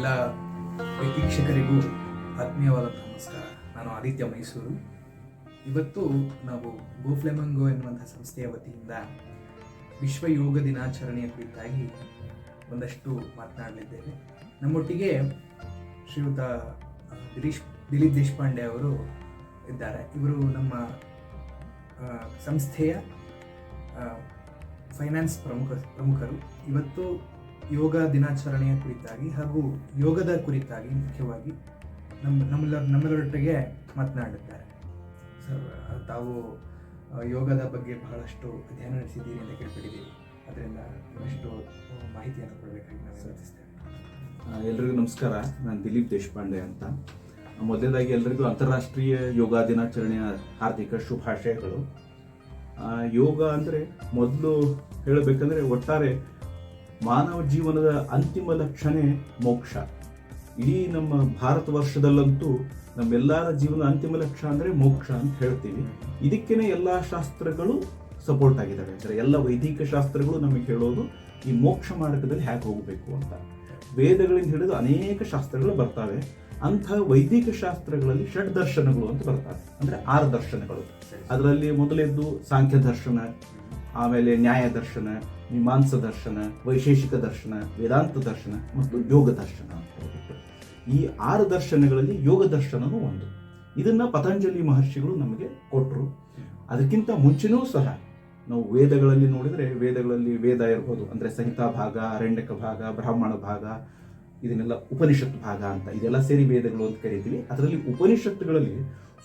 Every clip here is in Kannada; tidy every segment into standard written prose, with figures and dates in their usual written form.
ಎಲ್ಲ ವೀಕ್ಷಕರಿಗೂ ಆತ್ಮೀಯವಾದ ನಮಸ್ಕಾರ. ನಾನು ಆದಿತ್ಯ ಮೈಸೂರು. ಇವತ್ತು ನಾವು ಗೋಫ್ಲೆಮಂಗೋ ಎನ್ನುವಂಥ ಸಂಸ್ಥೆಯ ವತಿಯಿಂದ ವಿಶ್ವ ಯೋಗ ದಿನಾಚರಣೆಯ ಕುರಿತಾಗಿ ಒಂದಷ್ಟು ಮಾತನಾಡಲಿದ್ದೇವೆ. ನಮ್ಮೊಟ್ಟಿಗೆ ಶ್ರೀಯುತ ದಿಲೀಪ್ ದೇಶಪಾಂಡೆ ಅವರು ಇದ್ದಾರೆ. ಇವರು ನಮ್ಮ ಸಂಸ್ಥೆಯ ಫೈನಾನ್ಸ್ ಪ್ರಮುಖರು. ಇವತ್ತು ಯೋಗ ದಿನಾಚರಣೆಯ ಕುರಿತಾಗಿ ಹಾಗೂ ಯೋಗದ ಕುರಿತಾಗಿ ಮುಖ್ಯವಾಗಿ ನಮ್ಮೆಲ್ಲರೊಟ್ಟಿಗೆ ಮಾತನಾಡಿದ್ದಾರೆ. ಸರ್, ತಾವು ಯೋಗದ ಬಗ್ಗೆ ಬಹಳಷ್ಟು ಅಧ್ಯಯನ ನಡೆಸಿದ್ದೀರಿ ಅಂತ ಕೇಳ್ಪಟ್ಟಿದ್ದೀವಿ. ಅದರಿಂದ ಒಂದಷ್ಟು ಮಾಹಿತಿಯನ್ನು ಕೊಡಬೇಕಾಗಿ ನಾವು ವಿನಂತಿಸ್ತೇವೆ. ಎಲ್ರಿಗೂ ನಮಸ್ಕಾರ. ನಾನು ದಿಲೀಪ್ ದೇಶಪಾಂಡೆ ಅಂತ. ಮೊದಲನೇದಾಗಿ ಎಲ್ಲರಿಗೂ ಅಂತಾರಾಷ್ಟ್ರೀಯ ಯೋಗ ದಿನಾಚರಣೆಯ ಹಾರ್ದಿಕ ಶುಭಾಶಯಗಳು. ಯೋಗ ಅಂದರೆ ಮೊದಲು ಹೇಳಬೇಕಂದ್ರೆ ಒಟ್ಟಾರೆ ಮಾನವ ಜೀವನದ ಅಂತಿಮ ಲಕ್ಷ್ಯನೇ ಮೋಕ್ಷ. ಇಡೀ ನಮ್ಮ ಭಾರತ ವರ್ಷದಲ್ಲಂತೂ ನಮ್ಮೆಲ್ಲರ ಜೀವನದ ಅಂತಿಮ ಲಕ್ಷ್ಯ ಅಂದರೆ ಮೋಕ್ಷ ಅಂತ ಹೇಳ್ತೀವಿ. ಇದಕ್ಕೇನೆ ಎಲ್ಲ ಶಾಸ್ತ್ರಗಳು ಸಪೋರ್ಟ್ ಆಗಿದ್ದಾವೆ. ಅಂದರೆ ಎಲ್ಲ ವೈದಿಕ ಶಾಸ್ತ್ರಗಳು ನಮಗೆ ಹೇಳೋದು ಈ ಮೋಕ್ಷ ಮಾರ್ಗದಲ್ಲಿ ಹೇಗೆ ಹೋಗಬೇಕು ಅಂತ. ವೇದಗಳಿಂದ ಹಿಡಿದು ಅನೇಕ ಶಾಸ್ತ್ರಗಳು ಬರ್ತವೆ. ಅಂಥ ವೈದಿಕ ಶಾಸ್ತ್ರಗಳಲ್ಲಿ ಷಡ್ ದರ್ಶನಗಳು ಅಂತ ಬರ್ತವೆ, ಅಂದರೆ 6 ದರ್ಶನಗಳು. ಅದರಲ್ಲಿ ಮೊದಲೇದ್ದು ಸಾಂಖ್ಯ ದರ್ಶನ, ಆಮೇಲೆ ನ್ಯಾಯ ದರ್ಶನ, ಮೀಮಾಂಸ ದರ್ಶನ, ವೈಶೇಷಿಕ ದರ್ಶನ, ವೇದಾಂತ ದರ್ಶನ ಮತ್ತು ಯೋಗ ದರ್ಶನ ಅಂತ ಹೇಳ್ಬಿಟ್ಟು ಈ 6 ದರ್ಶನಗಳಲ್ಲಿ ಯೋಗ ದರ್ಶನವೂ ಒಂದು. ಇದನ್ನ ಪತಂಜಲಿ ಮಹರ್ಷಿಗಳು ನಮಗೆ ಕೊಟ್ಟರು. ಅದಕ್ಕಿಂತ ಮುಂಚೆನೂ ಸಹ ನಾವು ವೇದಗಳಲ್ಲಿ ನೋಡಿದರೆ, ವೇದಗಳಲ್ಲಿ ವೇದ ಇರ್ಬೋದು, ಅಂದರೆ ಸಂಹಿತಾ ಭಾಗ, ಅರಣ್ಯಕ ಭಾಗ, ಬ್ರಾಹ್ಮಣ ಭಾಗ, ಇದನ್ನೆಲ್ಲ ಉಪನಿಷತ್ ಭಾಗ ಅಂತ ಇದೆಲ್ಲ ಸೇರಿ ವೇದಗಳು ಅಂತ ಕರೀತೀವಿ. ಅದರಲ್ಲಿ ಉಪನಿಷತ್ತುಗಳಲ್ಲಿ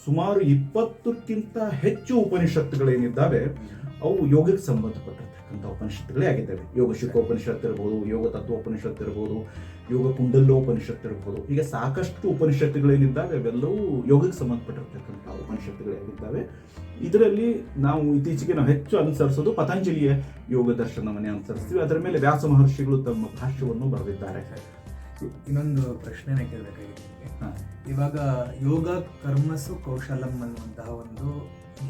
ಸುಮಾರು 20ಕ್ಕಿಂತ ಹೆಚ್ಚು ಉಪನಿಷತ್ತುಗಳೇನಿದ್ದಾವೆ ಅವು ಯೋಗಕ್ಕೆ ಸಂಬಂಧಪಟ್ಟಿರ್ತಕ್ಕಂಥ ಉಪನಿಷತ್ತುಗಳೇ ಆಗಿದ್ದಾವೆ. ಯೋಗ ಶಿಖೋಪನಿಷತ್ತು ಇರ್ಬೋದು, ಯೋಗ ತತ್ವೋಪನಿಷತ್ತು ಇರ್ಬೋದು, ಯೋಗ ಕುಂಡಲ್ಲೋಪನಿಷತ್ತು ಇರ್ಬೋದು. ಈಗ ಸಾಕಷ್ಟು ಉಪನಿಷತ್ತುಗಳೇನಿದ್ದಾವೆ ಅವೆಲ್ಲವೂ ಯೋಗಕ್ಕೆ ಸಂಬಂಧಪಟ್ಟಿರ್ತಕ್ಕಂಥ ಉಪನಿಷತ್ತುಗಳೇ ಆಗಿದ್ದಾವೆ. ಇದರಲ್ಲಿ ನಾವು ಇತ್ತೀಚೆಗೆ ಹೆಚ್ಚು ಅನುಸರಿಸೋದು ಪತಂಜಲಿಯ ಯೋಗ ದರ್ಶನವನ್ನೇ ಅನುಸರಿಸ್ತೀವಿ. ಅದರ ಮೇಲೆ ವ್ಯಾಸ ಮಹರ್ಷಿಗಳು ತಮ್ಮ ಭಾಷ್ಯವನ್ನು ಬರೆದಿದ್ದಾರೆ. ಇನ್ನೊಂದು ಪ್ರಶ್ನೆನ ಕೇಳಬೇಕಾಗಿದೆ ನಿಮಗೆ. ಇವಾಗ ಯೋಗ ಕರ್ಮಸು ಕೌಶಲಂ ಅನ್ನುವಂತಹ ಒಂದು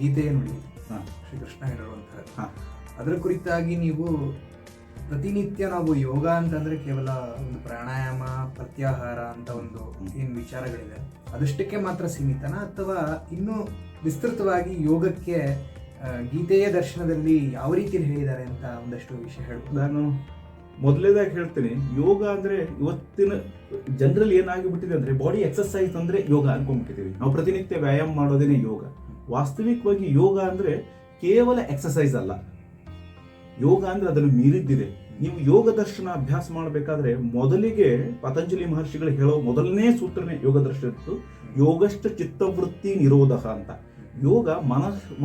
ಗೀತೆಯ ನುಡಿ ಶ್ರೀಕೃಷ್ಣ ಹೇಳಿರುವಂತಹ, ಅದರ ಕುರಿತಾಗಿ ನೀವು ಪ್ರತಿನಿತ್ಯ ನಾವು ಯೋಗ ಅಂತಂದ್ರೆ ಕೇವಲ ಒಂದು ಪ್ರಾಣಾಯಾಮ, ಪ್ರತ್ಯಾಹಾರ ಅಂತ ಒಂದು ಏನು ವಿಚಾರಗಳಿದೆ ಅದಷ್ಟಕ್ಕೆ ಮಾತ್ರ ಸೀಮಿತನಾ, ಅಥವಾ ಇನ್ನೂ ವಿಸ್ತೃತವಾಗಿ ಯೋಗಕ್ಕೆ ಗೀತೆಯ ದರ್ಶನದಲ್ಲಿ ಯಾವ ರೀತಿಯಲ್ಲಿ ಹೇಳಿದ್ದಾರೆ ಅಂತ ಒಂದಷ್ಟು ವಿಷಯ ಹೇಳ್ಬೋದು? ನಾನು ಮೊದಲೇದಾಗಿ ಹೇಳ್ತೀನಿ, ಯೋಗ ಅಂದ್ರೆ ಇವತ್ತಿನ ಜನರಲ್ಲಿ ಏನಾಗಿಬಿಟ್ಟಿದೆ ಅಂದ್ರೆ ಬಾಡಿ ಎಕ್ಸರ್ಸೈಸ್ ಅಂದ್ರೆ ಯೋಗ ಅನ್ಕೊಂಡ್ಬಿಟ್ಟಿದ್ದೀವಿ ನಾವು. ಪ್ರತಿನಿತ್ಯ ವ್ಯಾಯಾಮ ಮಾಡೋದೇನೆ ಯೋಗ. ವಾಸ್ತವಿಕವಾಗಿ ಯೋಗ ಅಂದ್ರೆ ಕೇವಲ ಎಕ್ಸರ್ಸೈಸ್ ಅಲ್ಲ. ಯೋಗ ಅಂದ್ರೆ ಅದನ್ನು ಮೀರಿದ್ದಿದೆ. ನೀವು ಯೋಗ ದರ್ಶನ ಅಭ್ಯಾಸ ಮಾಡಬೇಕಾದ್ರೆ ಮೊದಲಿಗೆ ಪತಂಜಲಿ ಮಹರ್ಷಿಗಳು ಹೇಳೋ ಮೊದಲನೇ ಸೂತ್ರನೇ ಯೋಗ ದರ್ಶನ ಇತ್ತು, ಯೋಗಶ್ಚ ಚಿತ್ತವೃತ್ತಿ ನಿರೋಧ ಅಂತ. ಯೋಗ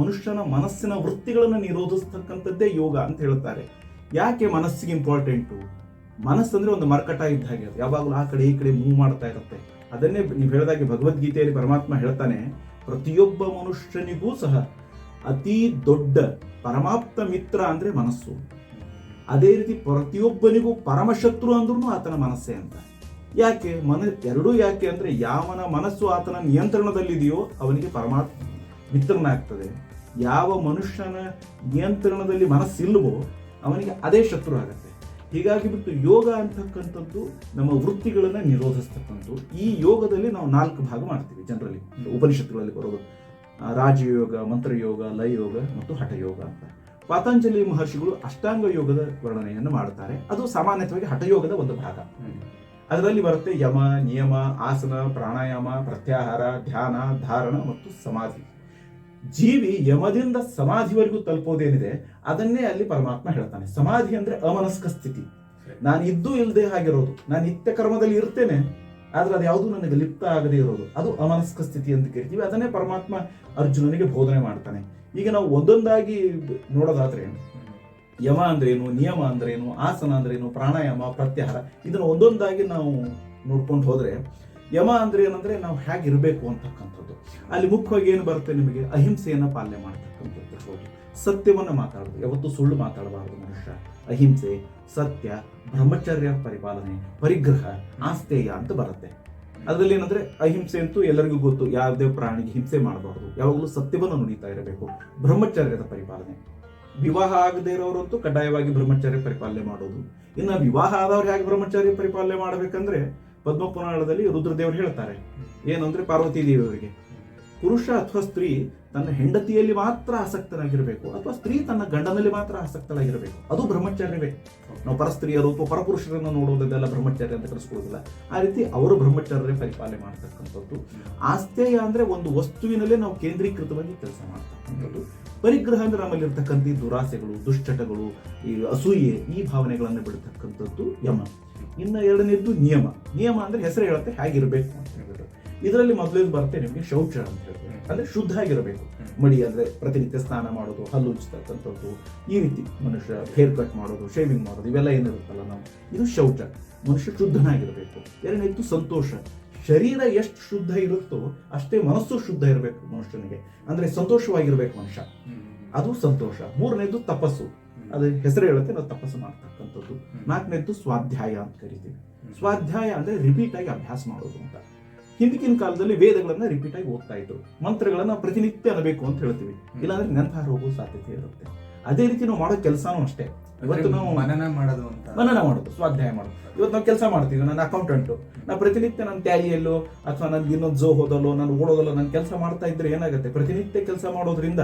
ಮನುಷ್ಯನ ಮನಸ್ಸಿನ ವೃತ್ತಿಗಳನ್ನು ನಿರೋಧಿಸ್ತಕ್ಕಂಥದ್ದೇ ಯೋಗ ಅಂತ ಹೇಳ್ತಾರೆ. ಯಾಕೆ ಮನಸ್ಸಿಗೆ ಇಂಪಾರ್ಟೆಂಟು? ಮನಸ್ಸಂದ್ರೆ ಒಂದು ಮರ್ಕಟ ಇದ್ದ ಹಾಗೆ, ಯಾವಾಗಲೂ ಆ ಕಡೆ ಈ ಕಡೆ ಮೂವ್ ಮಾಡ್ತಾ ಇರುತ್ತೆ. ಅದನ್ನೇ ನೀವು ಹೇಳಿದಾಗೆ ಭಗವದ್ಗೀತೆಯಲ್ಲಿ ಪರಮಾತ್ಮ ಹೇಳ್ತಾನೆ, ಪ್ರತಿಯೊಬ್ಬ ಮನುಷ್ಯನಿಗೂ ಸಹ ಅತಿ ದೊಡ್ಡ ಪರಮಾಪ್ತ ಮಿತ್ರ ಅಂದ್ರೆ ಮನಸ್ಸು. ಅದೇ ರೀತಿ ಪ್ರತಿಯೊಬ್ಬನಿಗೂ ಪರಮಶತ್ರು ಅಂದ್ರೂ ಆತನ ಮನಸ್ಸೇ ಅಂತ. ಯಾಕೆ ಎರಡೂ ಯಾಕೆ ಅಂದ್ರೆ, ಯಾವನ ಮನಸ್ಸು ಆತನ ನಿಯಂತ್ರಣದಲ್ಲಿದೆಯೋ ಅವನಿಗೆ ಪರಮಾತ್ಮ ಮಿತ್ರನಾಗ್ತದೆ. ಯಾವ ಮನುಷ್ಯನ ನಿಯಂತ್ರಣದಲ್ಲಿ ಮನಸ್ಸಿಲ್ವೋ ಅವನಿಗೆ ಅದೇ ಶತ್ರು ಆಗತ್ತೆ. ಹೀಗಾಗಿ ಬಿಟ್ಟು ಯೋಗ ಅಂತಕ್ಕಂಥದ್ದು ನಮ್ಮ ವೃತ್ತಿಗಳನ್ನ ನಿರೋಧಿಸ್ತಕ್ಕಂಥದ್ದು. ಈ ಯೋಗದಲ್ಲಿ ನಾವು 4 ಭಾಗ ಮಾಡ್ತೀವಿ ಜನರಲಿ, ಉಪನಿಷತ್ತುಗಳಲ್ಲಿ ಬರೋದು ರಾಜಯೋಗ, ಮಂತ್ರಯೋಗ, ಲಯಯೋಗ ಮತ್ತು ಹಠಯೋಗ ಅಂತ. ಪತಂಜಲಿ ಮಹರ್ಷಿಗಳು ಅಷ್ಟಾಂಗ ಯೋಗದ ವರ್ಣನೆಯನ್ನು ಮಾಡುತ್ತಾರೆ. ಅದು ಸಾಮಾನ್ಯವಾಗಿ ಹಠಯೋಗದ ಒಂದು ಭಾಗ. ಅದರಲ್ಲಿ ಬರುತ್ತೆ ಯಮ, ನಿಯಮ, ಆಸನ, ಪ್ರಾಣಾಯಾಮ, ಪ್ರತ್ಯಾಹಾರ, ಧ್ಯಾನ, ಧಾರಣ ಮತ್ತು ಸಮಾಧಿ. ಜೀವಿ ಯಮದಿಂದ ಸಮಾಧಿವರೆಗೂ ತಲುಪೋದೇನಿದೆ ಅದನ್ನೇ ಅಲ್ಲಿ ಪರಮಾತ್ಮ ಹೇಳ್ತಾನೆ. ಸಮಾಧಿ ಅಂದ್ರೆ ಅಮನಸ್ಕ ಸ್ಥಿತಿ. ನಾನು ಇದ್ದು ಇಲ್ಲದೆ ಆಗಿರೋದು. ನಾನು ನಿತ್ಯ ಕರ್ಮದಲ್ಲಿ ಇರ್ತೇನೆ, ಆದ್ರೆ ಅದು ಯಾವುದು ನನಗೆ ಲಿಪ್ತ ಆಗದೆ ಇರೋದು, ಅದು ಅಮನಸ್ಕ ಸ್ಥಿತಿ ಅಂತ ಕರಿತೀವಿ. ಅದನ್ನೇ ಪರಮಾತ್ಮ ಅರ್ಜುನನಿಗೆ ಬೋಧನೆ ಮಾಡ್ತಾನೆ. ಈಗ ನಾವು ಒಂದೊಂದಾಗಿ ನೋಡೋದಾದ್ರೆ, ಯಮ ಅಂದ್ರೇನು, ನಿಯಮ ಅಂದ್ರೇನು, ಆಸನ ಅಂದ್ರೇನು, ಪ್ರಾಣಾಯಾಮ, ಪ್ರತ್ಯಾಹಾರ, ಇದನ್ನು ಒಂದೊಂದಾಗಿ ನಾವು ನೋಡ್ಕೊಂಡು ಹೋದ್ರೆ, ಯಮ ಅಂದ್ರೆ ಏನಂದ್ರೆ ನಾವು ಹೇಗಿರ್ಬೇಕು ಅಂತಕ್ಕಂಥದ್ದು. ಅಲ್ಲಿ ಮುಖ್ಯವಾಗಿ ಏನು ಬರುತ್ತೆ ನಿಮಗೆ, ಅಹಿಂಸೆಯನ್ನ ಪಾಲನೆ ಮಾಡ್ತಕ್ಕಂಥದ್ದು, ಸತ್ಯವನ್ನ ಮಾತಾಡೋದು, ಯಾವತ್ತು ಸುಳ್ಳು ಮಾತಾಡಬಾರದು ಮನುಷ್ಯ. ಅಹಿಂಸೆ, ಸತ್ಯ, ಬ್ರಹ್ಮಚರ್ಯ ಪರಿಪಾಲನೆ, ಪರಿಗ್ರಹ, ಆಸ್ತೇಯ ಅಂತ ಬರುತ್ತೆ. ಅದರಲ್ಲಿ ಏನಂದ್ರೆ ಅಹಿಂಸೆ ಅಂತೂ ಎಲ್ಲರಿಗೂ ಗೊತ್ತು, ಯಾವುದೇ ಪ್ರಾಣಿಗೆ ಹಿಂಸೆ ಮಾಡಬಾರದು, ಯಾವಾಗಲೂ ಸತ್ಯವನ್ನು ನುಡಿತಾ ಇರಬೇಕು. ಬ್ರಹ್ಮಚರ್ಯದ ಪರಿಪಾಲನೆ, ವಿವಾಹ ಆಗದೆ ಇರೋರಂತೂ ಕಡ್ಡಾಯವಾಗಿ ಬ್ರಹ್ಮಚರ್ಯ ಪರಿಪಾಲನೆ ಮಾಡೋದು. ಇನ್ನು ವಿವಾಹ ಆದವ್ರು ಹೇಗೆ ಬ್ರಹ್ಮಚರ್ಯ ಪರಿಪಾಲನೆ ಮಾಡಬೇಕಂದ್ರೆ, ಪದ್ಮಪುರಾಣದಲ್ಲಿ ರುದ್ರದೇವರು ಹೇಳ್ತಾರೆ ಏನಂದ್ರೆ ಪಾರ್ವತಿ ದೇವಿಯವರಿಗೆ ಪುರುಷ ಅಥವಾ ಸ್ತ್ರೀ ತನ್ನ ಹೆಂಡತಿಯಲ್ಲಿ ಮಾತ್ರ ಆಸಕ್ತನಾಗಿರಬೇಕು ಅಥವಾ ಸ್ತ್ರೀ ತನ್ನ ಗಂಡನಲ್ಲಿ ಮಾತ್ರ ಆಸಕ್ತನಾಗಿರಬೇಕು, ಅದು ಬ್ರಹ್ಮಚರ್ಯವೇ. ನಾವು ಪರಸ್ತ್ರೀಯರು ಅಥವಾ ಪರಪುರುಷರನ್ನು ನೋಡುವುದೆಲ್ಲ ಬ್ರಹ್ಮಚರ್ಯ ಅಂತ ಕರೆಸ್ಕೊಳ್ಳೋದಿಲ್ಲ. ಆ ರೀತಿ ಅವರು ಬ್ರಹ್ಮಚರ್ಯ ಪರಿಪಾಲನೆ ಮಾಡ್ತಕ್ಕಂಥದ್ದು. ಆಸ್ತೇಯ ಅಂದ್ರೆ ಒಂದು ವಸ್ತುವಿನಲ್ಲೇ ನಾವು ಕೇಂದ್ರೀಕೃತವಾಗಿ ಕೆಲಸ ಮಾಡ್ತಕ್ಕಂಥದ್ದು. ಪರಿಗ್ರಹ ಅಂದ್ರೆ ನಮ್ಮಲ್ಲಿ ಇರ್ತಕ್ಕಂಥ ದುರಾಸೆಗಳು, ದುಶ್ಚಟಗಳು, ಈ ಅಸೂಯೆ, ಈ ಭಾವನೆಗಳನ್ನು ಬಿಡ್ತಕ್ಕಂಥದ್ದು ಯಮ. ಇನ್ನು ಎರಡನೇದ್ದು ನಿಯಮ. ನಿಯಮ ಅಂದ್ರೆ ಹೆಸರು ಹೇಳುತ್ತೆ ಹೇಗಿರಬೇಕು ಅಂತ ಹೇಳ್ಬಿಟ್ಟು. ಇದರಲ್ಲಿ ಮೊದಲೇದು ಬರುತ್ತೆ ನಿಮಗೆ ಶೌಚ ಅಂತ ಹೇಳ್ತಾರೆ, ಅಂದ್ರೆ ಶುದ್ಧ ಆಗಿರಬೇಕು. ಮಡಿ ಅಂದ್ರೆ ಪ್ರತಿನಿತ್ಯ ಸ್ನಾನ ಮಾಡೋದು, ಹಲ್ಲು ಉಜ್ತಕ್ಕಂಥದ್ದು, ಈ ರೀತಿ ಮನುಷ್ಯ ಹೇರ್ ಕಟ್ ಮಾಡೋದು, ಶೇವಿಂಗ್ ಮಾಡೋದು, ಇವೆಲ್ಲ ಏನಿರುತ್ತಲ್ಲ ನಾವು, ಇದು ಶೌಚ. ಮನುಷ್ಯ ಶುದ್ಧನಾಗಿರಬೇಕು. ಎರಡನೇದ್ದು ಸಂತೋಷ. ಶರೀರ ಎಷ್ಟು ಶುದ್ಧ ಇರುತ್ತೋ ಅಷ್ಟೇ ಮನಸ್ಸು ಶುದ್ಧ ಇರಬೇಕು ಮನುಷ್ಯನಿಗೆ, ಅಂದ್ರೆ ಸಂತೋಷವಾಗಿರ್ಬೇಕು ಮನುಷ್ಯ, ಅದು ಸಂತೋಷ. ಮೂರನೇದ್ದು ತಪಸ್ಸು, ಅದು ಹೆಸರು ಹೇಳುತ್ತೆ ನಾವು ತಪಸ್ಸು ಮಾಡ್ತಕ್ಕಂಥದ್ದು. ನಾಲ್ಕನೇದ್ದು ಸ್ವಾಧ್ಯಾಯ ಅಂತ ಕರಿತೀವಿ. ಸ್ವಾಧ್ಯಾಯ ಅಂದ್ರೆ ರಿಪೀಟ್ ಆಗಿ ಅಭ್ಯಾಸ ಮಾಡೋದು ಅಂತ. ಹಿಂದಿನ ಕಾಲದಲ್ಲಿ ವೇದಗಳನ್ನ ರಿಪೀಟ್ ಆಗಿ ಓದ್ತಾ ಇದ್ರು, ಮಂತ್ರಗಳನ್ನ ಪ್ರತಿನಿತ್ಯ ಅನ್ನಬೇಕು ಅಂತ ಹೇಳ್ತೀವಿ, ಇಲ್ಲಾಂದ್ರೆ ನೆನಪಾರು ಹೋಗೋ ಸಾಧ್ಯತೆ ಇರುತ್ತೆ. ಅದೇ ರೀತಿ ನಾವು ಮಾಡೋ ಕೆಲಸನೂ ಅಷ್ಟೇ. ಇವತ್ತು ನಾವು ಮನನ ಮಾಡೋದು, ಸ್ವಾಧ್ಯಾಯ ಮಾಡೋದು. ಇವತ್ತು ನಾವು ಕೆಲಸ ಮಾಡ್ತೀವಿ, ನಾನು ಅಕೌಂಟೆಂಟು, ನಾನು ಪ್ರತಿನಿತ್ಯ ನನ್ನ ಟ್ಯಾಲಿಯಲ್ಲೋ ಅಥವಾ ನನ್ಗೆ ಇನ್ನೊಂದು ಜೋಹೋದಲ್ಲೋ ನಾನು ಓಡೋದಲ್ಲೋ ನಾನು ಕೆಲಸ ಮಾಡ್ತಾ ಇದ್ರೆ ಏನಾಗುತ್ತೆ, ಪ್ರತಿನಿತ್ಯ ಕೆಲಸ ಮಾಡೋದ್ರಿಂದ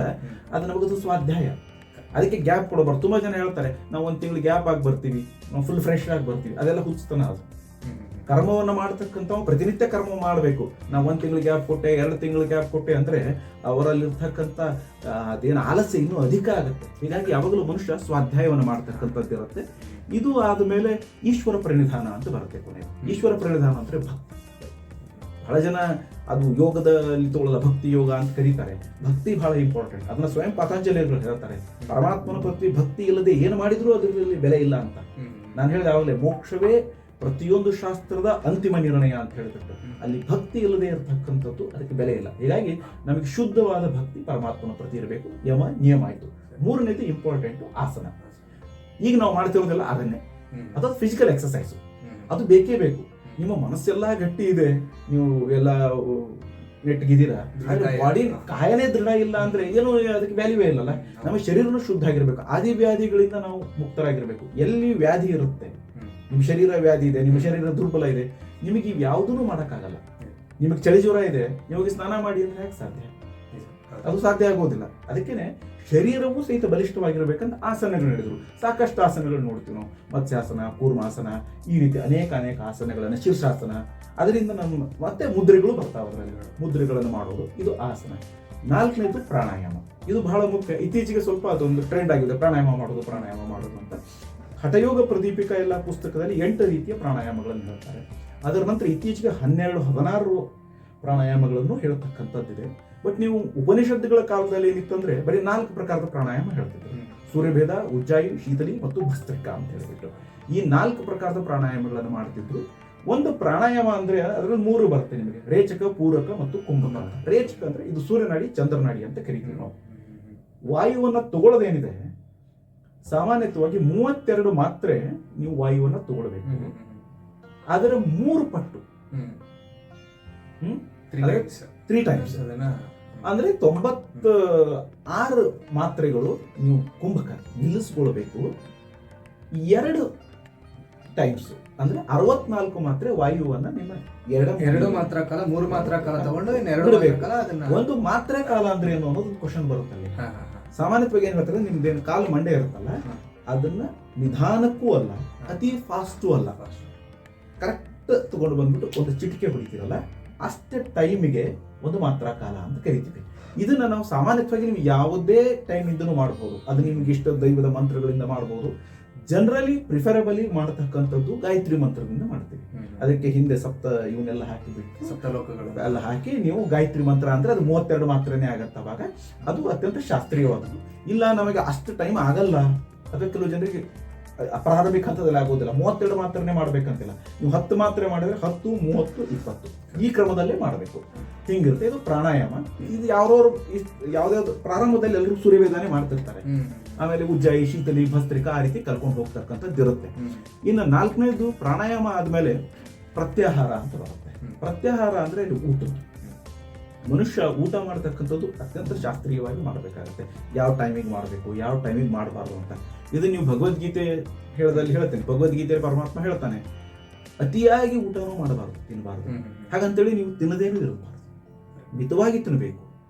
ಅದು ನಮಗದು ಸ್ವಾಧ್ಯಾಯ. ಅದಕ್ಕೆ ಗ್ಯಾಪ್ ಕೊಡಬಾರ್ದು. ತುಂಬಾ ಜನ ಹೇಳ್ತಾರೆ ನಾವು ಒಂದು ತಿಂಗಳು ಗ್ಯಾಪ್ ಆಗಿ ಬರ್ತೀವಿ, ನಾವು ಫುಲ್ ಫ್ರೆಶ್ ಆಗಿ ಬರ್ತೀವಿ, ಅದೆಲ್ಲ ಹುಚ್ಚತನ. ಅದು ಕರ್ಮವನ್ನು ಮಾಡ್ತಕ್ಕಂಥ ಪ್ರತಿನಿತ್ಯ ಕರ್ಮ ಮಾಡಬೇಕು. ನಾವು 1 ತಿಂಗಳು ಗ್ಯಾಪ್ ಕೊಟ್ಟೆ, 2 ತಿಂಗಳು ಗ್ಯಾಪ್ ಕೊಟ್ಟೆ ಅಂದ್ರೆ ಅವರಲ್ಲಿರ್ತಕ್ಕಂಥ ಅದೇನು ಆಲಸ್ಯ ಇನ್ನೂ ಅಧಿಕ ಆಗುತ್ತೆ. ಹೀಗಾಗಿ ಯಾವಾಗಲೂ ಮನುಷ್ಯ ಸ್ವಾಧ್ಯಾಯವನ್ನು ಮಾಡ್ತಕ್ಕಂಥದ್ದು ಇರುತ್ತೆ. ಇದು ಆದಮೇಲೆ ಈಶ್ವರ ಪ್ರಣಿಧಾನ ಅಂತ ಬರುತ್ತೆ ಕೊನೆ. ಈಶ್ವರ ಪ್ರಣಿಧಾನ ಅಂದ್ರೆ ಭಕ್ತಿ. ಬಹಳ ಜನ ಅದು ಯೋಗದಲ್ಲಿ ತಗೊಳ್ಳಲ್ಲ, ಭಕ್ತಿ ಯೋಗ ಅಂತ ಕರೀತಾರೆ. ಭಕ್ತಿ ಬಹಳ ಇಂಪಾರ್ಟೆಂಟ್. ಅದನ್ನ ಸ್ವಯಂ ಪತಂಜಲಿಗಳು ಹೇಳ್ತಾರೆ, ಪರಮಾತ್ಮನ ಪ್ರತಿ ಭಕ್ತಿ ಇಲ್ಲದೆ ಏನು ಮಾಡಿದ್ರು ಅದರಲ್ಲಿ ಬೆಲೆ ಇಲ್ಲ ಅಂತ. ನಾನು ಹೇಳಿದೆ ಆವಾಗಲೇ, ಮೋಕ್ಷವೇ ಪ್ರತಿಯೊಂದು ಶಾಸ್ತ್ರದ ಅಂತಿಮ ನಿರ್ಣಯ ಅಂತ ಹೇಳಿಬಿಟ್ಟು, ಅಲ್ಲಿ ಭಕ್ತಿ ಇಲ್ಲದೆ ಇರತಕ್ಕಂಥದ್ದು ಅದಕ್ಕೆ ಬೆಲೆ ಇಲ್ಲ. ಹೀಗಾಗಿ ನಮಗೆ ಶುದ್ಧವಾದ ಭಕ್ತಿ ಪರಮಾತ್ಮನ ಪ್ರತಿ ಇರಬೇಕು. ಯಮ ನಿಯಮ ಆಯಿತು. ಮೂರನೇದು ಇಂಪಾರ್ಟೆಂಟ್ ಆಸನ. ಈಗ ನಾವು ಮಾಡ್ತಿರೋದೆಲ್ಲ ಅದನ್ನೇ, ಅದು ಫಿಸಿಕಲ್ ಎಕ್ಸಸೈಸು, ಅದು ಬೇಕೇ ಬೇಕು. ನಿಮ್ಮ ಮನಸ್ಸೆಲ್ಲ ಗಟ್ಟಿ ಇದೆ, ನೀವು ಎಲ್ಲ ನೆಟ್ಟಗಿದ್ದೀರಾ, ಬಾಡಿ ಕಾಯನೇ ದೃಢ ಇಲ್ಲ ಅಂದ್ರೆ ಏನು ಅದಕ್ಕೆ ವ್ಯಾಲ್ಯೂವೇ ಇಲ್ಲಲ್ಲ. ನಮ್ಮ ಶರೀರನೂ ಶುದ್ಧ ಆಗಿರ್ಬೇಕು. ಆದಿ ವ್ಯಾಧಿಗಳಿಂದ ನಾವು ಮುಕ್ತರಾಗಿರ್ಬೇಕು. ಎಲ್ಲಿ ವ್ಯಾಧಿ ಇರುತ್ತೆ, ನಿಮ್ಮ ಶರೀರ ವ್ಯಾಧಿ ಇದೆ, ನಿಮ್ಮ ಶರೀರ ದುರ್ಬಲ ಇದೆ, ನಿಮಗೆ ಇವು ಯಾವುದೂ ಮಾಡೋಕ್ಕಾಗಲ್ಲ. ನಿಮಗೆ ಚಳಿ ಜ್ವರ ಇದೆ, ನಿಮಗೆ ಸ್ನಾನ ಮಾಡಿ ಅಂದ್ರೆ ಯಾಕೆ ಸಾಧ್ಯ? ಅದು ಸಾಧ್ಯ ಆಗೋದಿಲ್ಲ. ಅದಕ್ಕೇನೆ ಶರೀರವೂ ಸಹಿತ ಬಲಿಷ್ಠವಾಗಿರ್ಬೇಕಂತ ಆಸನಗಳು ಹೇಳಿದ್ರು. ಸಾಕಷ್ಟು ಆಸನಗಳು ನೋಡ್ತೀವಿ ನಾವು, ಮತ್ಸ್ಯಾಸನ, ಕೂರ್ಮಾಸನ, ಈ ರೀತಿ ಅನೇಕ ಆಸನಗಳನ್ನ, ಶೀರ್ಷಾಸನ. ಅದರಿಂದ ನಮ್ಮ ಮತ್ತೆ ಮುದ್ರೆಗಳು ಬರ್ತಾವೆ, ಅದರಲ್ಲಿ ಮುದ್ರೆಗಳನ್ನು ಮಾಡೋದು, ಇದು ಆಸನ. ನಾಲ್ಕನೇದು ಪ್ರಾಣಾಯಾಮ. ಇದು ಬಹಳ ಮುಖ್ಯ. ಇತ್ತೀಚೆಗೆ ಸ್ವಲ್ಪ ಅದೊಂದು ಟ್ರೆಂಡ್ ಆಗಿದೆ, ಪ್ರಾಣಾಯಾಮ ಮಾಡೋದು ಅಂತ. ಹಠಯೋಗ ಪ್ರದೀಪಿಕಾ ಎಲ್ಲ ಪುಸ್ತಕದಲ್ಲಿ 8 ರೀತಿಯ ಪ್ರಾಣಾಯಾಮಗಳನ್ನು ಹೇಳ್ತಾರೆ. ಅದರ ನಂತರ ಇತ್ತೀಚೆಗೆ 12-16 ಪ್ರಾಣಾಯಾಮಗಳನ್ನು ಹೇಳ್ತಕ್ಕಂಥದ್ದಿದೆ. ಬಟ್ ನೀವು ಉಪನಿಷತ್ತುಗಳ ಕಾಲದಲ್ಲಿ ಏನಿತ್ತಂದ್ರೆ ಬರೀ 4 ಪ್ರಕಾರದ ಪ್ರಾಣಾಯಾಮ ಹೇಳ್ತಿದ್ರು. ಸೂರ್ಯಭೇದ, ಉಜ್ಜಾಯಿ, ಶೀತಲಿ ಮತ್ತು ಭಸ್ತ್ರಿಕಾ ಅಂತ ಹೇಳ್ಬಿಟ್ಟು ಈ 4 ಪ್ರಕಾರದ ಪ್ರಾಣಾಯಾಮಗಳನ್ನು ಮಾಡ್ತಿದ್ರು. ಒಂದು ಪ್ರಾಣಾಯಾಮ ಅಂದ್ರೆ ಅದರಲ್ಲಿ 3 ಬರುತ್ತೆ ನಿಮಗೆ, ರೇಚಕ, ಪೂರಕ ಮತ್ತು ಕುಂಭಕ. ರೇಚಕ ಅಂದ್ರೆ ಇದು ಸೂರ್ಯನಾಡಿ, ಚಂದ್ರನಾಡಿ ಅಂತ ಕರಿತೀವಿ ನಾವು. ವಾಯುವನ್ನ ತಗೊಳ್ಳೋದೇನಿದೆ, ಸಾಮಾನ್ಯವಾಗಿ 32 ಮಾತ್ರೆ ನೀವು ವಾಯುವನ್ನ ತಗೊಳ್ಬೇಕು. ಅದರ 3 ಪಟ್ಟು 3 ಟೈಮ್ಸ್ ಅಂದ್ರೆ 96 ಮಾತ್ರೆಗಳು ನೀವು ಕುಂಭಕ ನಿಲ್ಲಿಸ್ಕೊಳ್ಬೇಕು. 2 ಟೈಮ್ಸ್ ಅಂದ್ರೆ 64 ಮಾತ್ರೆ ವಾಯುವನ್ನ ನಿಮ್ಮ 2 ಮಾತ್ರ ಕಾಲ 3 ಮಾತ್ರ ಕಾಲ ತಗೊಂಡು 2 ಕಾಲ ಅದನ್ನ. ಒಂದು ಮಾತ್ರೆ ಕಾಲ ಅಂದ್ರೆ ಏನು ಅನ್ನೋದು ಕ್ವಶನ್ ಬರುತ್ತಲ್ಲ. ಸಾಮಾನ್ಯವಾಗಿ ಏನ್ ಹೇಳ್ತಾರೆ, ನಿಮ್ದೇನು ಕಾಲು ಮಂಡೆ ಇರುತ್ತಲ್ಲ, ಅದನ್ನ ನಿಧಾನಕ್ಕೂ ಅಲ್ಲ, ಅತಿ ಫಾಸ್ಟು ಅಲ್ಲ, ಕರೆಕ್ಟ್ ತಗೊಂಡು ಬಂದ್ಬಿಟ್ಟು ಒಂದು ಚಿಟಿಕೆ ಹೊಡಿತೀರಲ್ಲ, ಅಷ್ಟೇ ಟೈಮಿಗೆ ಒಂದು ಮಾತ್ರ ಕಾಲ ಅಂತ ಕರಿತೀವಿ. ಇದನ್ನ ನಾವು ಸಾಮಾನ್ಯವಾಗಿ ನೀವು ಯಾವುದೇ ಟೈಮ್ ಇಂದನೂ ಮಾಡ್ಬೋದು. ಅದು ನಿಮ್ಗೆ ಇಷ್ಟ ದೈವದ ಮಂತ್ರಗಳಿಂದ ಮಾಡ್ಬೋದು. ಜನರಲಿ ಪ್ರಿಫರಬಲಿ ಮಾಡತಕ್ಕಂಥದ್ದು ಗಾಯತ್ರಿ ಮಂತ್ರದಿಂದ ಮಾಡ್ತೀವಿ. ಅದಕ್ಕೆ ಹಿಂದೆ ಇವನ್ನೆಲ್ಲ ಹಾಕಿಬಿಟ್ಟು ಸಪ್ತಲೋಕಗಳು ಎಲ್ಲ ಹಾಕಿ ನೀವು ಗಾಯತ್ರಿ ಮಂತ್ರ ಅಂದ್ರೆ ಅದು 32 ಮಾತ್ರನೇ ಆಗತ್ತೆ. ಅವಾಗ ಅದು ಅತ್ಯಂತ ಶಾಸ್ತ್ರೀಯವಾದದ್ದು. ಇಲ್ಲ ನಮಗೆ ಅಷ್ಟು ಟೈಮ್ ಆಗಲ್ಲ, ಅದಕ್ಕೆ ಕೆಲವು ಜನರಿಗೆ ಪ್ರಾರಂಭಿಕ ಹಂತದಲ್ಲಿ ಆಗೋದಿಲ್ಲ, 32 ಮಾತ್ರನೇ ಮಾಡ್ಬೇಕಂತಿಲ್ಲ. ನೀವು 10 ಮಾತ್ರೆ ಮಾಡಿದ್ರೆ 10, 30, 20 ಈ ಕ್ರಮದಲ್ಲೇ ಮಾಡಬೇಕು. ಹಿಂಗಿರುತ್ತೆ ಇದು ಪ್ರಾಣಾಯಾಮ. ಇದು ಯಾವ್ದಾವ್ದು ಪ್ರಾರಂಭದಲ್ಲಿ ಎಲ್ಲರೂ ಸೂರ್ಯವೇದಾನೆ ಮಾಡ್ತಿರ್ತಾರೆ, ಆಮೇಲೆ ಉಜ್ಜಾಯಿ, ಶೀತಲಿ, ಭಸ್ತ್ರಿಕಾ ಆ ರೀತಿ ಕಲ್ಕೊಂಡು ಹೋಗ್ತಕ್ಕಂಥದ್ದು ಇರುತ್ತೆ. ಇನ್ನು 4ನೇದು ಪ್ರಾಣಾಯಾಮ ಆದ್ಮೇಲೆ ಪ್ರತ್ಯಾಹಾರ ಅಂತ ಬರುತ್ತೆ. ಪ್ರತ್ಯಾಹಾರ ಅಂದ್ರೆ ಇದು ಊಟದ್ದು. ಮನುಷ್ಯ ಊಟ ಮಾಡತಕ್ಕಂಥದ್ದು ಅತ್ಯಂತ ಶಾಸ್ತ್ರೀಯವಾಗಿ ಮಾಡಬೇಕಾಗುತ್ತೆ. ಯಾವ ಟೈಮಿಗೆ ಮಾಡಬೇಕು, ಯಾವ ಟೈಮಿಗೆ ಮಾಡಬಾರ್ದು ಅಂತ. ಇದು ನೀವು ಭಗವದ್ಗೀತೆ ಹೇಳ್ತೇನೆ. ಭಗವದ್ಗೀತೆಯಲ್ಲಿ ಪರಮಾತ್ಮ ಹೇಳ್ತಾನೆ, ಅತಿಯಾಗಿ ಊಟನೂ ಮಾಡಬಾರ್ದು, ತಿನ್ನಬಾರ್ದು. ಹಾಗಂತೇಳಿ ನೀವು ತಿನ್ನದೇನೂ ಇರಬಾರ್ದು, ಮಿತವಾಗಿ ತಿನ್ನಬೇಕು.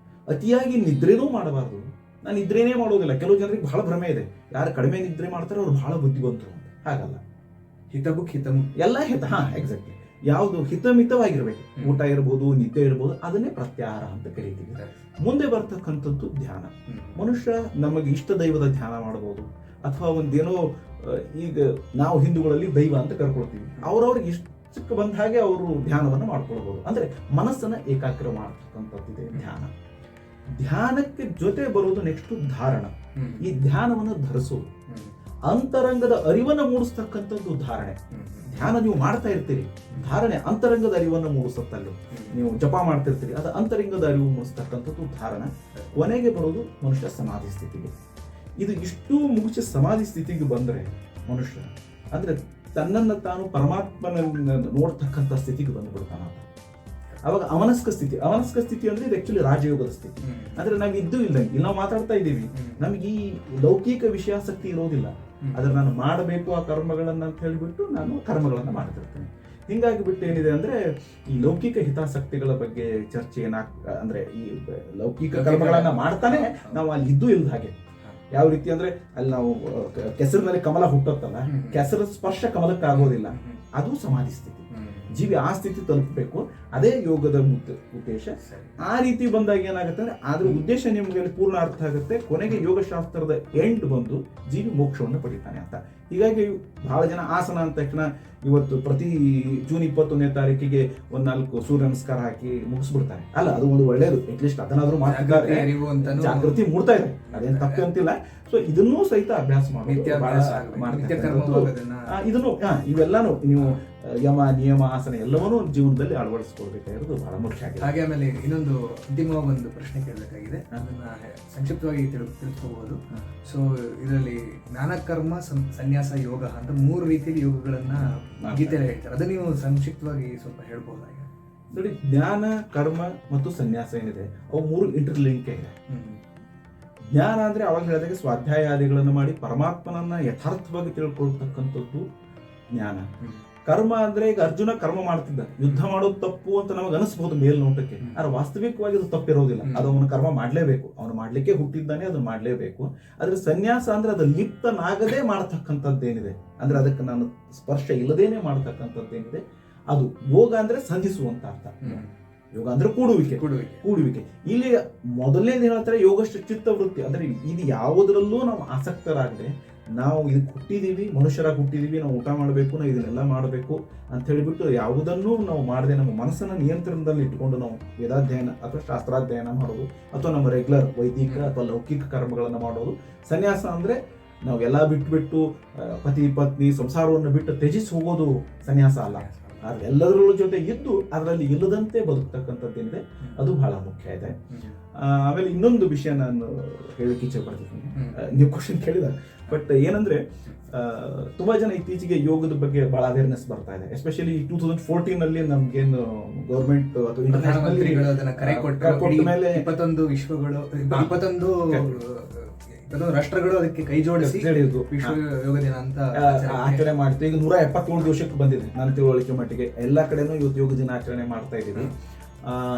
ಅತಿಯಾಗಿ ನಿದ್ರೆನೂ ಮಾಡಬಾರ್ದು. ನಾನು ನಿದ್ರೆನೇ ಮಾಡೋದಿಲ್ಲ. ಕೆಲವು ಜನರಿಗೆ ಬಹಳ ಭ್ರಮೆ ಇದೆ, ಯಾರು ಕಡಿಮೆ ನಿದ್ರೆ ಮಾಡ್ತಾರೆ ಅವ್ರು ಬಹಳ ಬುದ್ಧಿವಂತರು ಅಂತ. ಹಾಗಲ್ಲ, ಎಲ್ಲ ಹಿತ. ಎಕ್ಸಾಕ್ಟ್ಲಿ, ಯಾವುದು ಹಿತಮಿತವಾಗಿರ್ಬೇಕು. ಊಟ ಇರ್ಬೋದು, ನಿದ್ದೆ ಇರ್ಬೋದು, ಅದನ್ನೇ ಪ್ರತ್ಯಾಹಾರ ಅಂತ ಕರೀತೀವಿ. ಮುಂದೆ ಬರ್ತಕ್ಕಂಥದ್ದು ಧ್ಯಾನ. ಮನುಷ್ಯ ನಮಗೆ ಇಷ್ಟ ದೈವದ ಧ್ಯಾನ ಮಾಡಬಹುದು, ಅಥವಾ ಒಂದೇನೋ ಈಗ ನಾವು ಹಿಂದೂಗಳಲ್ಲಿ ದೈವ ಅಂತ ಕರ್ಕೊಳ್ತೀವಿ, ಅವ್ರವ್ರಿಗೆ ಇಷ್ಟಕ್ಕೆ ಬಂದ ಹಾಗೆ ಅವರು ಧ್ಯಾನವನ್ನು ಮಾಡ್ಕೊಳ್ಬಹುದು. ಅಂದ್ರೆ ಮನಸ್ಸನ್ನ ಏಕಾಗ್ರ ಮಾಡ್ತಕ್ಕಂಥದ್ದಿದೆ ಧ್ಯಾನ. ಧ್ಯಾನಕ್ಕೆ ಜೊತೆ ಬರುವುದು ನೆಕ್ಸ್ಟ್ ಧಾರಣ. ಈ ಧ್ಯಾನವನ್ನು ಧರಿಸುವುದು, ಅಂತರಂಗದ ಅರಿವನ್ನು ಮೂಡಿಸ್ತಕ್ಕಂಥದ್ದು ಧಾರಣೆ. ಧ್ಯಾನ ನೀವು ಮಾಡ್ತಾ ಇರ್ತೀರಿ, ಧಾರಣೆ ಅಂತರಂಗದ ಅರಿವನ್ನು ಮೂಡಿಸುತ್ತಲ್ಲಿ. ನೀವು ಜಪ ಮಾಡ್ತಿರ್ತೀರಿ, ಅದು ಅಂತರಂಗದ ಅರಿವು ಮೂಡಿಸ್ತಕ್ಕಂಥದ್ದು ಧಾರಣ. ಕೊನೆಗೆ ಬರೋದು ಮನುಷ್ಯ ಸಮಾಧಿ ಸ್ಥಿತಿಗೆ. ಇದು ಇಷ್ಟು ಮುಗಿಸಿ ಸಮಾಧಿ ಸ್ಥಿತಿಗೆ ಬಂದರೆ ಮನುಷ್ಯ ಅಂದ್ರೆ ತನ್ನನ್ನು ತಾನು ಪರಮಾತ್ಮನ ನೋಡ್ತಕ್ಕಂಥ ಸ್ಥಿತಿಗೆ ಬಂದ್ಬಿಡ್ತಾನ. ಅವಾಗ ಅಮನಸ್ಕ ಸ್ಥಿತಿ ಅಂದ್ರೆ ಇದು ಆಕ್ಚುಲಿ ರಾಜಯೋಗದ ಸ್ಥಿತಿ. ಅಂದ್ರೆ ನಾವು ಇದ್ದು ಇಲ್ಲಂಗೆ ಇಲ್ಲಿ ನಾವು ಮಾತಾಡ್ತಾ ಇದ್ದೀವಿ, ನಮ್ಗೆ ಈ ಲೌಕಿಕ ವಿಷಯಾಸಕ್ತಿ ಇರೋದಿಲ್ಲ. ಆದ್ರೆ ನಾನು ಮಾಡಬೇಕು ಆ ಕರ್ಮಗಳನ್ನ ಅಂತ ಹೇಳಿಬಿಟ್ಟು ನಾನು ಕರ್ಮಗಳನ್ನ ಮಾಡ್ತಿರ್ತೇನೆ. ಹಿಂಗಾಗಿ ಬಿಟ್ಟು ಏನಿದೆ ಅಂದ್ರೆ ಈ ಲೌಕಿಕ ಹಿತಾಸಕ್ತಿಗಳ ಬಗ್ಗೆ ಚರ್ಚೆ ಅಂದ್ರೆ ಈ ಲೌಕಿಕ ಕರ್ಮಗಳನ್ನ ಮಾಡ್ತಾನೆ ನಾವು ಅಲ್ಲಿ ಇದ್ದು ಇಲ್ದ ಹಾಗೆ. ಯಾವ ರೀತಿ ಅಂದ್ರೆ ಅಲ್ಲಿ ನಾವು ಕೆಸರಿನಲ್ಲಿ ಕಮಲ ಹುಟ್ಟುತ್ತಲ್ಲ, ಕೆಸರ ಸ್ಪರ್ಶ ಕಮಲಕ್ಕೆ ಆಗೋದಿಲ್ಲ, ಅದು ಸಮಾಧಿ ಸ್ಥಿತಿ. ಜೀವಿ ಆ ಸ್ಥಿತಿ ತಲುಪಬೇಕು, ಅದೇ ಯೋಗದ ಉದ್ದೇಶ. ಆ ರೀತಿ ಬಂದಾಗ ಏನಾಗುತ್ತೆ ಅಂದ್ರೆ ಅದ್ರ ಉದ್ದೇಶ ನಿಮಗೆ ಪೂರ್ಣ ಅರ್ಥ ಆಗುತ್ತೆ. ಕೊನೆಗೆ ಯೋಗಶಾಸ್ತ್ರದ ಎಂಡ್ ಬಂದು ಜೀವಿ ಮೋಕ್ಷವನ್ನು ಪಡಿತಾನೆ ಅಂತ. ಹೀಗಾಗಿ ಬಹಳ ಜನ ಆಸನ ಅಂದ ತಕ್ಷಣ ಇವತ್ತು ಪ್ರತಿ ಜೂನ್ 21ನೇ ತಾರೀಕಿಗೆ 4 ಸೂರ್ಯ ನಮಸ್ಕಾರ ಹಾಕಿ ಮುಗಿಸ್ಬಿಡ್ತಾರೆ. ಅಲ್ಲ, ಅದು ಒಂದು ಒಳ್ಳೇದು, ಅಟ್ಲೀಸ್ಟ್ ಅದನ್ನಾದ್ರೂ ಮಾಡ್ತಿದ್ದಾರೆ, ಜಾಗೃತಿ ಮೂಡ್ತಾ ಇದೆ, ಅದೇನು ತಪ್ಪು ಅಂತಿಲ್ಲ. ಸೊ ಇದನ್ನೂ ಸಹಿತ ಅಭ್ಯಾಸ ಇದನ್ನು ಇವೆಲ್ಲಾನು ನೀವು ಯಮ ನಿಯಮ ಆಸನ ಎಲ್ಲವನ್ನೂ ಜೀವನದಲ್ಲಿ ಅಳವಡಿಸ್ಕೊಳ್ಬೇಕಾಗಿರೋದು ಬಹಳ ಮುಖ್ಯ ಆಗಿದೆ. ಹಾಗೆ ಆಮೇಲೆ ಇನ್ನೊಂದು ಅಂತಿಮವಾಗಿ ಒಂದು ಪ್ರಶ್ನೆ ಕೇಳಬೇಕಾಗಿದೆ, ಅದನ್ನ ಸಂಕ್ಷಿಪ್ತವಾಗಿ ತಿಳ್ಕೋಬಹುದು. ಸೊ ಇದರಲ್ಲಿ ಜ್ಞಾನ ಕರ್ಮ ಸನ್ಯಾಸ ಯೋಗ ಅಂತ 3 ರೀತಿಯಲ್ಲಿ ಯೋಗಗಳನ್ನ ಗೀತೆಯಲ್ಲಿ ಹೇಳ್ತಾರೆ. ಅದನ್ನ ನೀವು ಸಂಕ್ಷಿಪ್ತವಾಗಿ ಸ್ವಲ್ಪ ಹೇಳ್ಬಹುದಾಗಿ? ನೋಡಿ, ಜ್ಞಾನ ಕರ್ಮ ಮತ್ತು ಸನ್ಯಾಸ ಏನಿದೆ ಅವು 3 ಇಂಟರ್ಲಿಂಕ್ ಇದೆ. ಜ್ಞಾನ ಅಂದ್ರೆ ಅವಾಗ ಹೇಳಿದಾಗ ಸ್ವಾಧ್ಯಾಯಾದಿಗಳನ್ನು ಮಾಡಿ ಪರಮಾತ್ಮನನ್ನ ಯಥಾರ್ಥವಾಗಿ ತಿಳ್ಕೊಳ್ತಕ್ಕಂಥದ್ದು ಜ್ಞಾನ. ಕರ್ಮ ಅಂದ್ರೆ ಈಗ ಅರ್ಜುನ ಕರ್ಮ ಮಾಡ್ತಿದ್ದ, ಯುದ್ಧ ಮಾಡೋದು ತಪ್ಪು ಅಂತ ನಮಗೆ ಅನಿಸ್ಬಹುದು ಮೇಲ್ನೋಟಕ್ಕೆ, ಆದ್ರೆ ವಾಸ್ತವಿಕವಾಗಿ ಅದು ತಪ್ಪಿರೋದಿಲ್ಲ. ಅದು ಅವನು ಕರ್ಮ ಮಾಡ್ಲೇಬೇಕು, ಅವನು ಮಾಡ್ಲಿಕ್ಕೆ ಹುಟ್ಟಿದ್ದಾನೆ, ಅದನ್ನ ಮಾಡ್ಲೇಬೇಕು. ಆದ್ರೆ ಸನ್ಯಾಸ ಅಂದ್ರೆ ಅದು ಲಿಪ್ತನಾಗದೆ ಮಾಡ್ತಕ್ಕಂಥದ್ದೇನಿದೆ, ಅಂದ್ರೆ ಅದಕ್ಕೆ ನಾನು ಸ್ಪರ್ಶ ಇಲ್ಲದೇನೆ ಮಾಡ್ತಕ್ಕಂಥದ್ದೇನಿದೆ ಅದು ಯೋಗ. ಅಂದ್ರೆ ಸಂಧಿಸುವಂತ ಅರ್ಥ. ಯೋಗ ಅಂದ್ರೆ ಕೂಡುವಿಕೆ. ಇಲ್ಲಿ ಮೊದಲನೇದು ಹೇಳ್ತಾರೆ ಯೋಗಶ್ಚ ಚಿತ್ತವೃತ್ತಿ. ಅಂದ್ರೆ ಇದು ಯಾವುದರಲ್ಲೂ ನಾವು ಆಸಕ್ತರಾಗದೆ, ನಾವು ಇದಕ್ಕೆ ಹುಟ್ಟಿದೀವಿ, ಮನುಷ್ಯರಾಗಿ ಹುಟ್ಟಿದೀವಿ, ನಾವು ಊಟ ಮಾಡಬೇಕು, ನಾವು ಇದನ್ನೆಲ್ಲ ಮಾಡಬೇಕು ಅಂತ ಹೇಳಿಬಿಟ್ಟು ಯಾವುದನ್ನು ನಾವು ಮಾಡದೆ ನಮ್ಮ ಮನಸ್ಸನ್ನ ನಿಯಂತ್ರಣದಲ್ಲಿ ಇಟ್ಕೊಂಡು ನಾವು ವೇದಾಧ್ಯಯನ ಅಥವಾ ಶಾಸ್ತ್ರಾಧ್ಯಯನ ಮಾಡೋದು, ಅಥವಾ ನಮ್ಮ ರೆಗ್ಯುಲರ್ ವೈದಿಕ ಅಥವಾ ಲೌಕಿಕ ಕರ್ಮಗಳನ್ನು ಮಾಡೋದು. ಸನ್ಯಾಸ ಅಂದ್ರೆ ನಾವು ಎಲ್ಲ ಬಿಟ್ಟು ಪತಿ ಪತ್ನಿ ಸಂಸಾರವನ್ನು ಬಿಟ್ಟು ತ್ಯಜಿಸಿ ಹೋಗೋದು ಸನ್ಯಾಸ ಅಲ್ಲ. ಆದ್ರೆ ಎಲ್ಲದರ ಜೊತೆ ಇದ್ದು ಅದರಲ್ಲಿ ಇಲ್ಲದಂತೆ ಬದುಕ್ತಕ್ಕಂಥದ್ದೇನಿದೆ ಅದು ಬಹಳ ಮುಖ್ಯ ಇದೆ. ಆಮೇಲೆ ಇನ್ನೊಂದು ವಿಷಯ ನಾನು ಹೇಳಕ್ಕೆ ಇಚ್ಛೆ ಪಡ್ತೀನಿ. ನೀವು ಕ್ವಶನ್ ಕೇಳಿದ, ಬಟ್ ಏನಂದ್ರೆ ತುಂಬಾ ಜನ ಇತ್ತೀಚೆಗೆ ಯೋಗದ ಬಗ್ಗೆ ಬಹಳ ಅವೇರ್ನೆಸ್ ಬರ್ತಾ ಇದೆ. ಎಸ್ಪೆಷಲಿ 2014 ನಮ್ಗೇನು ಗೌರ್ಮೆಂಟ್ ಅಥವಾ ಇಂಟರ್ನ್ಯಾಷನಲ್ ಕರೆ ಕೊಟ್ಟ ಮೇಲೆ 21 ವಿಶ್ವಗಳು 21 ರಾಷ್ಟ್ರಗಳು ಅದಕ್ಕೆ ಕೈ ಜೋಡಿಸಿ ವಿಶ್ವ ಯೋಗ ದಿನ ಅಂತ ಆಚರಣೆ ಮಾಡ್ತೀವಿ. ಈಗ 177 ದಿವಸಕ್ಕೆ ಬಂದಿದೆ ನನ್ನ ತಿಳುವಳಿಕೆ ಮಟ್ಟಿಗೆ. ಎಲ್ಲಾ ಕಡೆನೂ ಇವತ್ತು ಯೋಗ ದಿನ ಆಚರಣೆ ಮಾಡ್ತಾ ಇದ್ದೀವಿ.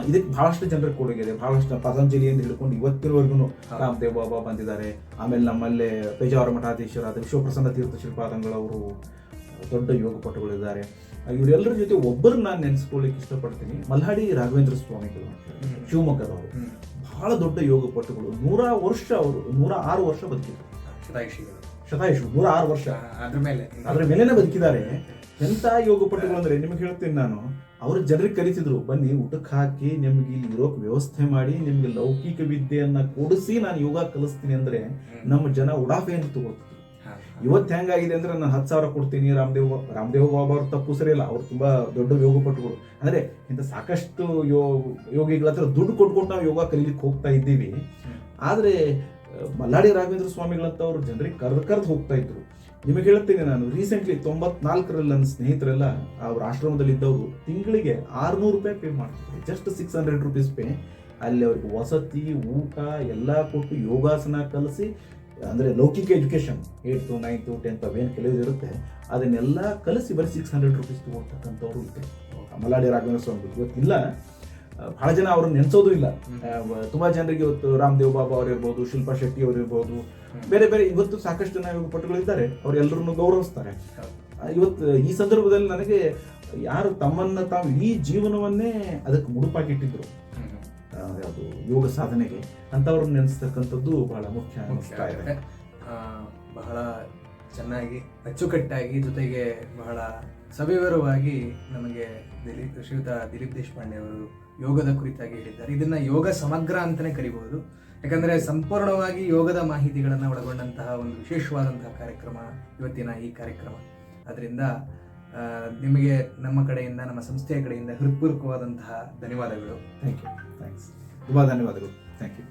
ಇದಕ್ಕೆ ಬಹಳಷ್ಟು ಜನರ ಕೊಡುಗೆ ಇದೆ. ಬಹಳಷ್ಟು ಪತಂಜಲಿಯಿಂದ ಹಿಡ್ಕೊಂಡು ಇವತ್ತಿನವರೆಗೂ ರಾಮದೇವ್ ಬಾಬಾ ಬಂದಿದ್ದಾರೆ. ಆಮೇಲೆ ನಮ್ಮಲ್ಲೇ ಪೇಜಾವರ ಮಠಾಧೀಶರಾದ ವಿಶ್ವಪ್ರಸನ್ನ ತೀರ್ಥ ಶ್ರೀಪಾದಂಗಳವರು ದೊಡ್ಡ ಯೋಗ ಪಟುಗಳಿದ್ದಾರೆ. ಇವರೆಲ್ಲರ ಜೊತೆ ಒಬ್ಬರು ನಾನು ನೆನೆಸ್ಕೊಳ್ಳಿಕ್ಕೆ ಇಷ್ಟಪಡ್ತೀನಿ, ಮಲ್ಹಾಡಿ ರಾಘವೇಂದ್ರ ಸ್ವಾಮಿಗಳು ಅಂತ ಶಿವಮೊಗ್ಗದವರು. ಬಹಳ ದೊಡ್ಡ ಯೋಗ ಪಟುಗಳು. 106 ವರ್ಷ ಬದುಕಿದ್ರು. ಶತಾಯುಷು 106 ವರ್ಷ ಅದ್ರ ಮೇಲೆನೆ ಬದುಕಿದ್ದಾರೆ. ಎಂತ ಯೋಗ ಪಟುಗಳು ಅಂದ್ರೆ ನಿಮಗೆ ಹೇಳ್ತೀನಿ ನಾನು, ಅವ್ರ ಜನರಿಗೆ ಕರೀತಿದ್ರು, ಬನ್ನಿ ಊಟಕ್ಕೆ ಹಾಕಿ ನಿಮ್ಗೆ ಇಲ್ಲಿ ಇರೋಕ್ ವ್ಯವಸ್ಥೆ ಮಾಡಿ ನಿಮ್ಗೆ ಲೌಕಿಕ ವಿದ್ಯೆಯನ್ನ ಕೊಡಿಸಿ ನಾನು ಯೋಗ ಕಲಿಸ್ತೀನಿ ಅಂದ್ರೆ ನಮ್ಮ ಜನ ಉಡಾಫೆಯನ್ನು ತಗೊಳ್ತಿದ್ರು. ಇವತ್ತು ಹೆಂಗಾಗಿದೆ ಅಂದ್ರೆ ನಾನು 10,000 ಕೊಡ್ತೀನಿ. ರಾಮದೇವ್ ಬಾಬಾ ಅವ್ರ ತಪ್ಪು ಸರಿ ಇಲ್ಲ, ಅವ್ರು ತುಂಬಾ ದೊಡ್ಡ ಯೋಗ ಪಟುಗಳು. ಅಂದ್ರೆ ಇಂಥ ಸಾಕಷ್ಟು ಯೋಗಿಗಳ ಹತ್ರ ದುಡ್ಡು ಕೊಟ್ಕೊಂಡು ನಾವು ಯೋಗ ಕಲೀಲಿಕ್ಕೆ ಹೋಗ್ತಾ ಇದ್ದೀವಿ. ಆದ್ರೆ ಮಲ್ಲಾಡಿ ರಾಘವೇಂದ್ರ ಸ್ವಾಮಿಗಳಂತ ಅವ್ರು ಜನರಿಗೆ ಕರೆದು ಹೋಗ್ತಾ ಇದ್ರು. ನಿಮಗೆ ಹೇಳ್ತೀನಿ ನಾನು, ರೀಸೆಂಟ್ಲಿ 94ರಲ್ಲಿ ನನ್ನ ಸ್ನೇಹಿತರೆಲ್ಲ ಅವ್ರ ಆಶ್ರಮದಲ್ಲಿ ಇದ್ದವರು ತಿಂಗಳಿಗೆ 600 ರೂಪಾಯಿ ಪೇ ಮಾಡ್ತಿದ್ರು. Just 600 rupees pay. ಅಲ್ಲಿ ಅವ್ರಿಗೆ ವಸತಿ ಊಟ ಎಲ್ಲ ಕೊಟ್ಟು ಯೋಗಾಸನ ಕಲಿಸಿ ಅಂದರೆ ಲೌಕಿಕ ಎಜುಕೇಷನ್ 8th 9th 10th ಅವೇನು ಕೆಲವು ಇರುತ್ತೆ ಅದನ್ನೆಲ್ಲ ಕಲಿಸಿ ಬರೀ 600 ರೂಪೀಸ್ ತಗೊಳ್ತಕ್ಕಂಥವ್ರು ಇದ್ದಾರೆ. ಮಲ್ಲಾಡಿ ರಾಘವೇಂದ್ರ ಸ್ವಾಮಿ ಇವತ್ತಿಲ್ಲ, ಬಹಳ ಜನ ಅವ್ರನ್ನ ನೆನೆಸೋದು ಇಲ್ಲ. ತುಂಬ ಜನರಿಗೆ ಇವತ್ತು ರಾಮದೇವ್ ಬಾಬಾ ಅವ್ರು ಇರ್ಬೋದು, ಶಿಲ್ಪಾ ಶೆಟ್ಟಿ ಅವ್ರು ಇರ್ಬೋದು, ಬೇರೆ ಬೇರೆ ಇವತ್ತು ಸಾಕಷ್ಟು ಜನ ಯೋಗ ಪಟುಗಳಿದ್ದಾರೆ, ಅವ್ರೆಲ್ಲರನ್ನು ಗೌರವಿಸ್ತಾರೆ. ಇವತ್ತು ಈ ಸಂದರ್ಭದಲ್ಲಿ ನನಗೆ ಯಾರು ತಮ್ಮನ್ನ ತಾವು ಇಡೀ ಜೀವನವನ್ನೇ ಅದಕ್ಕೆ ಮುಡುಪಾಗಿಟ್ಟಿದ್ರು ಯಾವುದು ಯೋಗ ಸಾಧನೆಗೆ, ಅಂಥವ್ರನ್ನ ನೆನೆಸ್ತಕ್ಕಂಥದ್ದು ಬಹಳ ಮುಖ್ಯ ಅನಿಸ್ತಾ ಇದೆ. ಬಹಳ ಚೆನ್ನಾಗಿ ಅಚ್ಚುಕಟ್ಟಾಗಿ ಜೊತೆಗೆ ಬಹಳ ಸವಿವರವಾಗಿ ನಮಗೆ ಶ್ರೀಯುತ ದಿಲೀಪ್ ದೇಶಪಾಂಡೆ ಅವರು ಯೋಗದ ಕುರಿತಾಗಿ ಹೇಳಿದ್ದಾರೆ. ಇದನ್ನ ಯೋಗ ಸಮಗ್ರ ಅಂತಾನೆ ಕರಿಬಹುದು, ಯಾಕಂದ್ರೆ ಸಂಪೂರ್ಣವಾಗಿ ಯೋಗದ ಮಾಹಿತಿಗಳನ್ನು ಒಳಗೊಂಡಂತಹ ಒಂದು ವಿಶೇಷವಾದಂತಹ ಕಾರ್ಯಕ್ರಮ ಇವತ್ತಿನ ಈ ಕಾರ್ಯಕ್ರಮ. ಅದರಿಂದ ನಿಮಗೆ ನಮ್ಮ ಕಡೆಯಿಂದ, ನಮ್ಮ ಸಂಸ್ಥೆಯ ಕಡೆಯಿಂದ ಹೃತ್ಪೂರ್ವಕವಾದಂತಹ ಧನ್ಯವಾದಗಳು. ಥ್ಯಾಂಕ್ಸ್ ತುಂಬ ಧನ್ಯವಾದಗಳು. Thank you.